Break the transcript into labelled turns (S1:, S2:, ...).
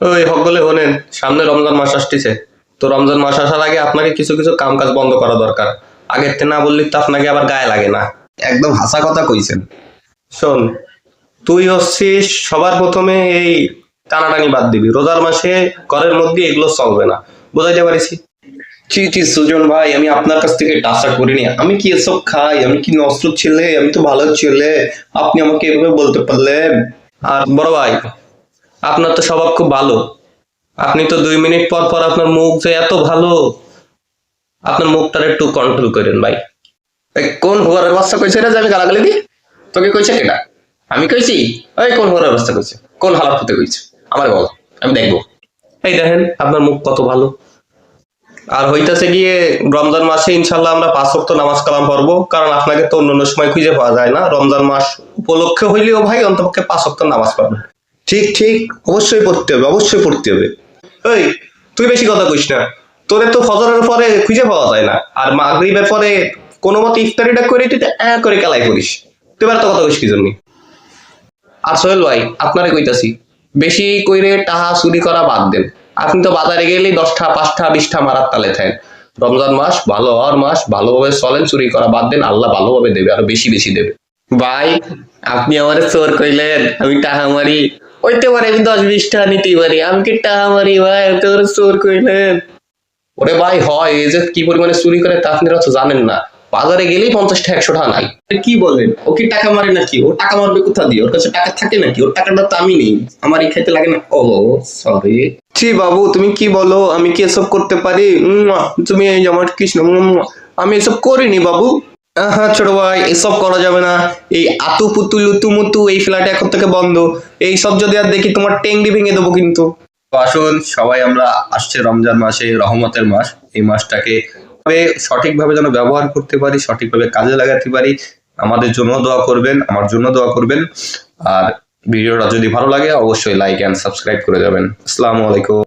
S1: ওই সকলে শোনেন, সামনে রমজান মাস আসতেছে। তো রমজান মাস আসার আগে আপনাকে কিছু কিছু কাম কাজ বন্ধ করা দরকার। আগের থেকে না বললে তো আপনাকে আবার গায়ে লাগে না।
S2: একদম হাসা কথা কইছেন।
S1: শোন, তুই হচ্ছিস সবার প্রথমে এই টানাটানি বাদ দিবি। রোজার মাসে ঘরের মধ্যে এগুলো চলবে না, বুঝাইতে পারিস?
S2: জি জি সুজন ভাই, আমি আপনার কাছ থেকে এটা আশা করিনি। আমি কি এসব খাই? আমি কি নষ্ট ছেলে? আমি তো ভালো ছেলে। আপনি আমাকে এভাবে বলতে পারলেন?
S1: আর বড় ভাই, আপনার তো স্বভাব খুব ভালো। আপনি তো 2 মিনিট পর পর আপনার মুখ যে এত ভালো, আপনার মুখটার একটু কন্ট্রোল করেন ভাই।
S2: এই কোন হুয়ারের বাচ্চা কইছে রে যে আমি গালাগালি দিই? তোকে কইছে কেটা? আমি কইছি? ওই কোন হুয়ারের বাচ্চা কইছে? কোন হালার পুতে কইছে? আমার বল, আমি দেখবো।
S1: এই দেখেন আপনার মুখ কত ভালো। আর হইতাছে গিয়ে রমজান মাসে ইনশাল্লাহ আমরা 5 ওয়াক্ত নামাজ কালাম পড়বো, কারণ আপনাকে তো অন্যান্য সময় খুঁজে পাওয়া যায় না। রমজান মাস উপলক্ষে হইলেও ভাই অন্তপক্ষে 5 ওয়াক্ত নামাজ পড়বেন।
S2: ঠিক ঠিক, অবশ্যই পড়তে হবে, অবশ্যই পড়তে হবে।
S1: ওই, তুই বেশি কথা কইস না। তোরে তো ফজরের পরে খুঁজে পাওয়া যায় না, আর মাগরিবের পরে কোনো মতে ইফতারিটা করে তুই তো করে কালাই করিস। তুই এবার তো কথা কইস কি জন্য? আর সোহেল ভাই, আপনারে কইতাছি, বেশি কইরে টাহা চুরি করা বাদ দেন। আপনি তো বাজারে গেলেই 10টা 5টা 20টা মারার তালে থাকেন। রমজান মাস ভালো হওয়ার মাস, ভালোভাবে চলেন, চুরি করা বাদ দেন, আল্লাহ ভালোভাবে দেবে, আরো বেশি বেশি দেবে। ভাই, আপনি আমার চোর কইলেন, আমি টাহা মারি। হইতে পারে আমি 10-20 টাকা নিতেই পারি, আমি কি টাহা মারি ভাই? আপনি আমার চোর কইলেন। ওরে ভাই, হয় এই যে কি পরিমাণে চুরি করে তা আপনারা তো জানেন না। বাজারে গেলেই 50টা 100 টাকা নাই।
S2: কি বলেন? ও কি টাকা মারে নাকি? ও টাকা মারবে কোথা দিয়ে? ওর কাছে টাকা থাকে নাকি? ওর টাকাটা তো আমি নেই, আমার এই খাইতে লাগে না। ও সরি।
S1: ছি বাবু, তুমি কি বলো? আমি কি এসব করতে পারি? তুমি এই যে আমার কৃষ্ণ, আমি এসব করিনি বাবু। হ্যাঁ ছোট ভাই, এসব করা যাবে না। এই আতু পুতু লুতু মুতু এই ফ্ল্যাটে এখন থেকে বন্ধ। এই সব যদি আর দেখি তোমার টেংরি ভেঙে দেবো কিন্তু।
S2: তো আসুন সবাই, আমরা আসছে রমজান মাসে, রহমতের মাস। এই মাসটাকে সঠিকভাবে যেন ব্যবহার করতে পারি, সঠিকভাবে কাজে লাগাতে পারি। আমাদের জন্য দোয়া করবেন, আমার জন্য দোয়া করবেন। আর ভিডিওটা যদি ভালো লাগে অবশ্যই লাইক এন্ড সাবস্ক্রাইব করে যাবেন। আসসালামু আলাইকুম।